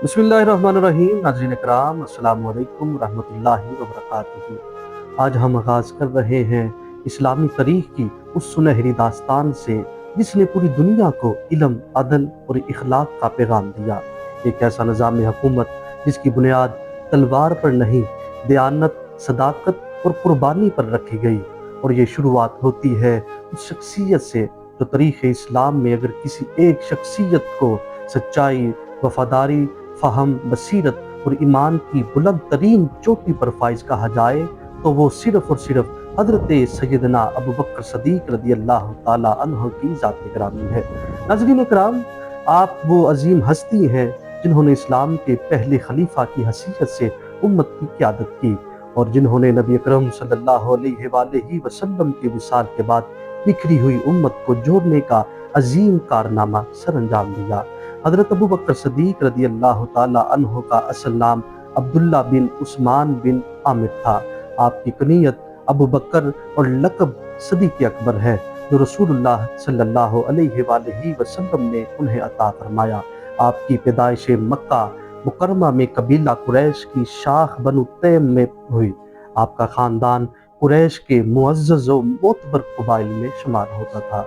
बिस्मिल्लाहिर्रहमानिर्रहीम। नाज़रीन कराम, अस्सलाम वालेकुम रहमतुल्लाहि व बरकातुहू। आज हम आगाज़ कर रहे हैं इस्लामी तारीख़ की उस सुनहरी दास्तान से जिसने पूरी दुनिया को इल्म, अदल और इखलाक का पैगाम दिया। एक ऐसा निज़ाम हुकूमत जिसकी बुनियाद तलवार पर नहीं, दयानत, सदाकत और कुर्बानी पर रखी गई। और ये शुरुआत होती है उस शख्सियत से जो तारीख़ इस्लाम में अगर किसी एक शख्सियत को सच्चाई, वफादारी, फ़हम, बसीरत और ईमान की बुलंद तरीन चोटी पर फाइज कहा जाए तो वो सिर्फ़ और सिर्फ़ हज़रत सैयदना अबू बकर सदीक़ रज़ी अल्लाह ताला अन्हु की ज़ात ग्रामी है। नाज़रीन कराम, आप वो अजीम हस्ती हैं जिन्होंने इस्लाम के पहले खलीफा की हैसियत से उम्मत की क़यादत की और जिन्होंने नबी अकरम सल्लल्लाहु अलैहि वसल्लम के विसाल के बाद बिखरी हुई उम्मत को जोड़ने का अजीम कारनामा सरअंजाम दिया। हज़रत अबू बकर सदीक़ रज़ी अल्लाह ताला अन्हु का असल नाम अब्दुल्ला बिन उस्मान बिन आमिर था। आपकी कुनियत अबू बकर और लक़ब सदीक़ अकबर है जो रसूलुल्लाह सल्लल्लाहु अलैहि वसल्लम ने उन्हें अता फरमाया। आपकी पैदाइश मक्का मुकरमा में कबीला कुरैश की शाख बनु तैम में हुई। आपका ख़ानदान कुरैश के मुअज़्ज़ज़ व मोतबर क़बाइल में शुमार होता था।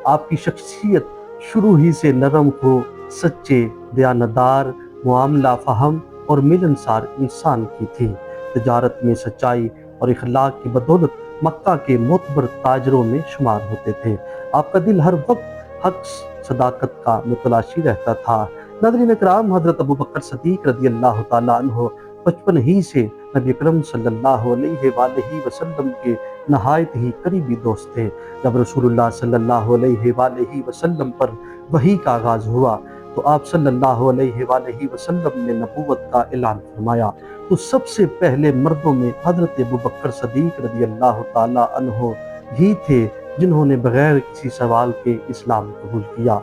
आपकी शख्सियत शुरू ही से नरम हो, सच्चे, दयानतदार, मुआमला फ़हम और मिलनसार इंसान की थी। तिजारत में सच्चाई और इखलाक की बदौलत मक्का के मोतबर ताजरों में शुमार होते थे। आपका दिल हर वक्त हक, सदाकत का मुतलाशी रहता था। नाज़रीन कराम, हज़रत अबू बकर सदीक़ रज़ी अल्लाह ताला अन्हु बचपन ही से नबी अकरम सल्लल्लाहु अलैहि वसल्लम के नहायत ही करीबी दोस्त थे। जब रसूलुल्लाह सल्लल्लाहु अलैहि वसल्लम पर वही का आगाज़ हुआ तो आप सल्लल्लाहु अलैहि वसल्लम ने नबूवत का ऐलान फरमाया तो सबसे पहले मर्दों में हज़रत अबू बकर सदीक़ रज़ी अल्लाह ताला अन्हु ही थे जिन्होंने बगैर किसी सवाल के इस्लाम कबूल किया।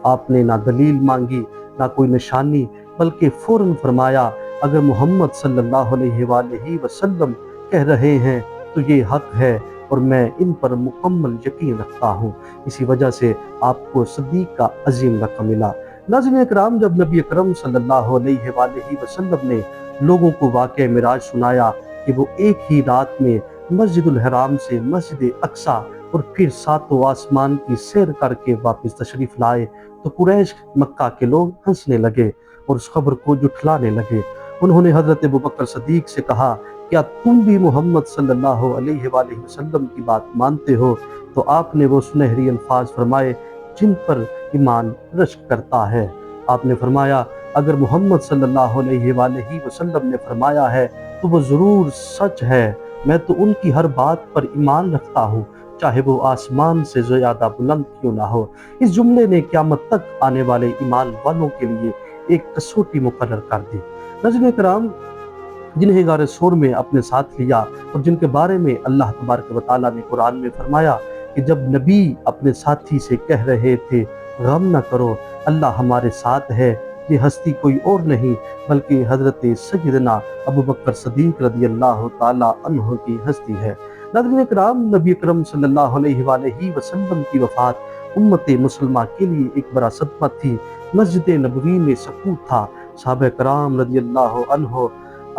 आपने ना दलील मांगी, ना कोई निशानी, बल्कि फ़ौरन फरमाया, अगर मोहम्मद सल्लल्लाहु अलैहि वसल्लम कह रहे हैं तो ये हक है और मैं इन पर मुकम्मल यकीन रखता हूँ। इसी वजह से आपको सदीक़ का अजीम लक़ब मिला। नाज़रीन इकराम, जब नबी अकरम सल्लल्लाहु अलैहि वसल्लम ने लोगों को वाक़या मिराज सुनाया कि वो एक ही रात में मस्जिदुल हराम से मस्जिद अक्सा और फिर सातों आसमान की सैर करके वापस तशरीफ़ लाए तो कुरैश मक्का के लोग हंसने लगे और उस खबर को जुठलाने लगे। उन्होंने हज़रत अबू बकर सदीक़ से कहा, क्या तुम भी मोहम्मद सल्लल्लाहु अलैहि वसल्लम की बात मानते हो? तो आपने वो सुनहरी अल्फाज फरमाए जिन पर ईमान रश्क करता है। आपने फरमाया, अगर मोहम्मद सल्लल्लाहु अलैहि वसल्लम ने फरमाया है तो वो ज़रूर सच है। मैं तो उनकी हर बात पर ईमान रखता हूँ, चाहे वो आसमान से ज़्यादा बुलंद क्यों ना हो। इस जुमले ने क़यामत तक आने वाले ईमान वालों के लिए एक कसौटी मुकर्रर कर दी। नाज़रीन कराम, जिन्हें गारे सोर में अपने साथ लिया और जिनके बारे में अल्लाह तबारक व तआला ने कुरान में फरमाया कि जब नबी अपने साथी से कह रहे थे, गम न करो, अल्लाह हमारे साथ है, ये हस्ती कोई और नहीं बल्कि हज़रत सैयदना अबू बकर सदीक़ रज़ी अल्लाह ताला अन्हु की हस्ती है। नाज़रीन कराम, नबी अकरम सल्लल्लाहु अलैहि वसल्लम की वफ़ात उम्मत मुसलमा के लिए एक बड़ा सदमा थी। मस्जिद नबवी में सकूत था। सहाबा कराम रज़ी अल्लाह अन्हु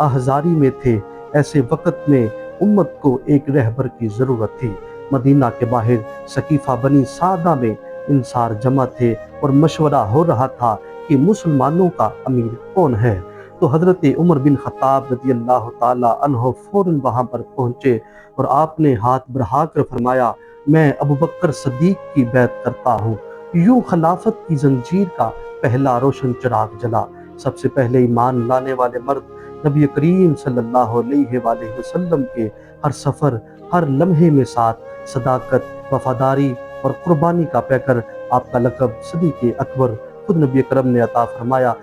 अहज़ारी में थे। ऐसे वक़्त में उम्मत को एक रहबर की ज़रूरत थी। मदीना के बाहर सकीफ़ा बनी सादा में इंसार जमा थे और मशवरा हो रहा था कि मुसलमानों का अमीर कौन है। तो हज़रत उमर बिन ख़त्ताब रज़ी अल्लाह ताला अन्हु फ़ौरन वहाँ पर पहुँचे और आपने हाथ बढ़ा कर फरमाया, मैं अबू बकर सदीक़ की बैत करता हूँ। यूँ खिलाफत की जंजीर का पहला रोशन चिराग जला। सबसे पहले ईमान लाने वाले मर्द नबी करीम सल्लल्लाहु अलैहि वसल्लम के हर सफ़र, हर लम्हे में साथ सदाकत, वफादारी और कुर्बानी का पैकर आपका लक़ब सदीक़ अकबर खुद नबी करम ने अता फरमाया।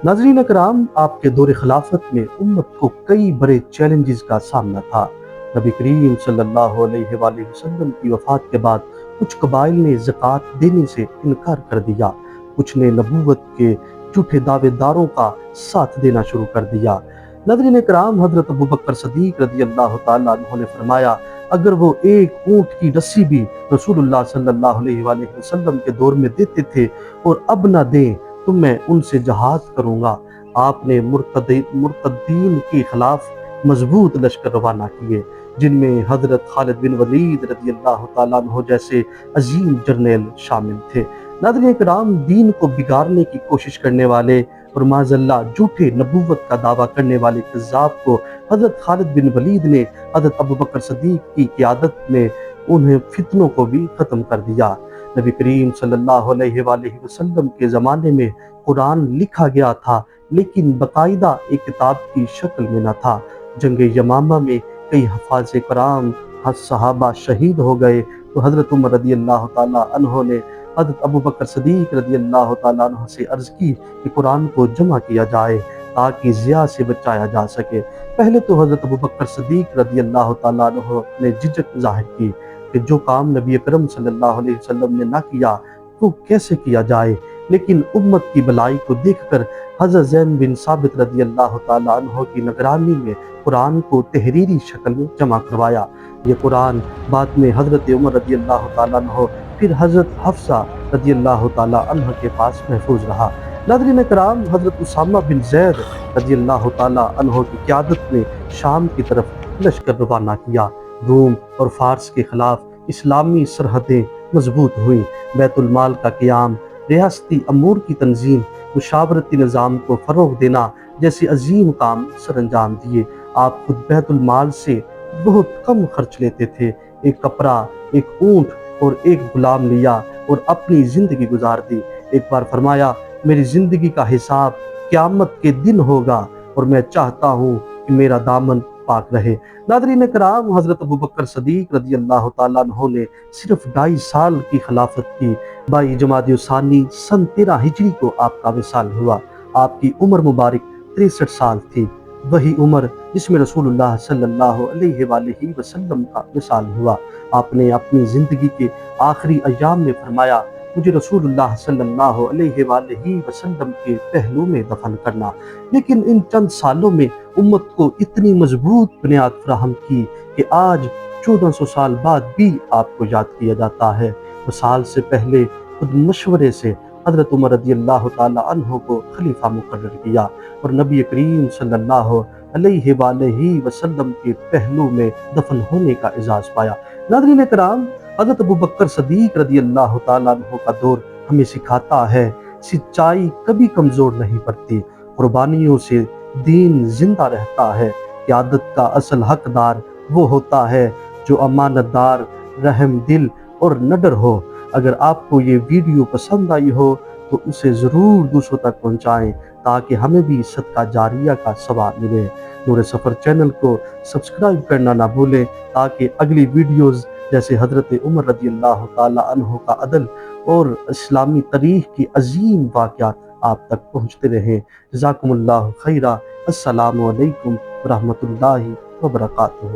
नाज़रीन कराम, आपके दौर खिलाफत में उम्मत को कई बड़े चैलेंजेस का सामना था। नबी करीम सल्लल्लाहु अलैहि वसल्लम की वफ़ात के बाद कुछ कबाइल ने ज़कात देने से इनकार कर दिया, कुछ ने नबूवत के झूठे दावेदारों का साथ देना शुरू कर दिया। नाज़रीन कराम, हज़रत अबू बकर सदीक़ रज़ी अल्लाह ताला अन्हु ने फरमाया, अगर वो एक ऊँट की रस्सी भी रसूलुल्लाह सल्लल्लाहु अलैहि वसल्लम के दौर में देते थे और अब ना दें तो मैं उनसे जहाद करूँगा। آپ نے مرتدین کے خلاف مضبوط لشکر روانہ کیے، جن میں حضرت خالد بن ولید رضی اللہ تعالیٰ عنہ جیسے عظیم جرنیل شامل تھے۔ ناظرین کرام، دین کو بگاڑنے کی کوشش کرنے والے اور معاذ اللہ جھوٹے نبوت کا دعویٰ کرنے والے کذاب کو حضرت خالد بن ولید نے حضرت ابوبکر صدیق کی قیادت میں انہیں فتنوں کو بھی ختم کر دیا۔ نبی کریم صلی اللہ علیہ وآلہ وسلم کے زمانے میں قرآن لکھا گیا تھا، لیکن باقاعدہ ایک کتاب کی شکل میں نہ تھا۔ جنگ یمامہ میں کئی حفاظ کرام صحابہ شہید ہو گئے تو حضرت عمر رضی اللہ تعالیٰ عنہ نے حضرت ابوبکر صدیق رضی اللہ تعالیٰ عنہ سے عرض کی کہ قرآن کو جمع کیا جائے تاکہ ضیاء سے بچایا جا سکے۔ پہلے تو حضرت ابوبکر صدیق رضی اللہ تعالیٰ عنہ نے جھجک ظاہر کی کہ جو کام نبی اکرم صلی اللہ علیہ وسلم نے نہ کیا تو کیسے کیا جائے، لیکن امت کی بلائی کو دیکھ کر حضرت زید بن ثابت رضی اللہ تعالیٰ عنہ کی نگرانی میں قرآن کو تحریری شکل میں جمع کروایا۔ یہ قرآن بعد میں حضرت عمر رضی اللہ تعالیٰ عنہ پھر حضرت حفصہ رضی اللہ تعالیٰ عنہ کے پاس محفوظ رہا۔ ناظرین کرام، حضرت اسامہ بن زید رضی اللہ تعالیٰ عنہ کی قیادت میں شام کی طرف لشکر روانہ کیا۔ روم اور فارس کے خلاف اسلامی سرحدیں مضبوط ہوئیں، بیت المال کا قیام، ریاستی امور کی تنظیم، مشاورتی نظام کو فروغ دینا جیسے عظیم کام سر انجام دیے۔ آپ خود بیت المال سے بہت کم خرچ لیتے تھے، ایک کپڑا، ایک اونٹ اور ایک غلام لیا اور اپنی زندگی گزار دی۔ ایک بار فرمایا، میری زندگی کا حساب قیامت کے دن ہوگا اور میں چاہتا ہوں کہ میرا دامن پاک رہے۔ ناظرین کرام، حضرت ابوبکر صدیق رضی اللہ تعالیٰ عنہ نے صرف 2.5 سال کی خلافت کی۔ 22 جمادی الثانی سن 13 ہجری کو آپ کا وصال ہوا۔ آپ کی عمر مبارک 63 سال تھی، وہی عمر جس میں رسول اللہ صلی اللہ علیہ وآلہ وسلم کا وصال ہوا۔ آپ نے اپنی زندگی کے آخری ایام میں فرمایا، مجھے رسول اللہ صلی اللہ علیہ وآلہ وسلم کے پہلو میں دفن کرنا۔ لیکن ان چند سالوں میں امت کو اتنی مضبوط بنیاد فراہم کی کہ آج 1400 سال بعد بھی آپ کو یاد کیا جاتا ہے۔ وصال سے پہلے خود مشورے سے حضرت عمر رضی اللہ تعالیٰ عنہ کو خلیفہ مقرر کیا اور نبی کریم صلی اللہ علیہ وآلہ وسلم کے پہلو میں دفن ہونے کا اعزاز پایا۔ ناظرین کرام، حضرت ابوبکر صدیق رضی اللہ تعالیٰ عنہ کا دور ہمیں سکھاتا ہے سچائی کبھی کمزور نہیں پڑتی، قربانیوں سے دین زندہ رہتا ہے۔ قیادت کا اصل حقدار وہ ہوتا ہے جو امانت دار، رحم دل اور نڈر ہو۔ اگر آپ کو یہ ویڈیو پسند آئی ہو تو اسے ضرور دوسروں تک پہنچائیں تاکہ ہمیں بھی صدقہ جاریہ کا ثواب ملے۔ نور سفر چینل کو سبسکرائب کرنا نہ بھولیں تاکہ اگلی ویڈیوز جیسے حضرت عمر رضی اللہ تعالیٰ عنہ کا عدل اور اسلامی تاریخ کی عظیم واقعات آپ تک پہنچتے رہیں۔ جزاکم اللہ خیرہ۔ السلام علیکم ورحمۃ اللہ وبرکاتہ۔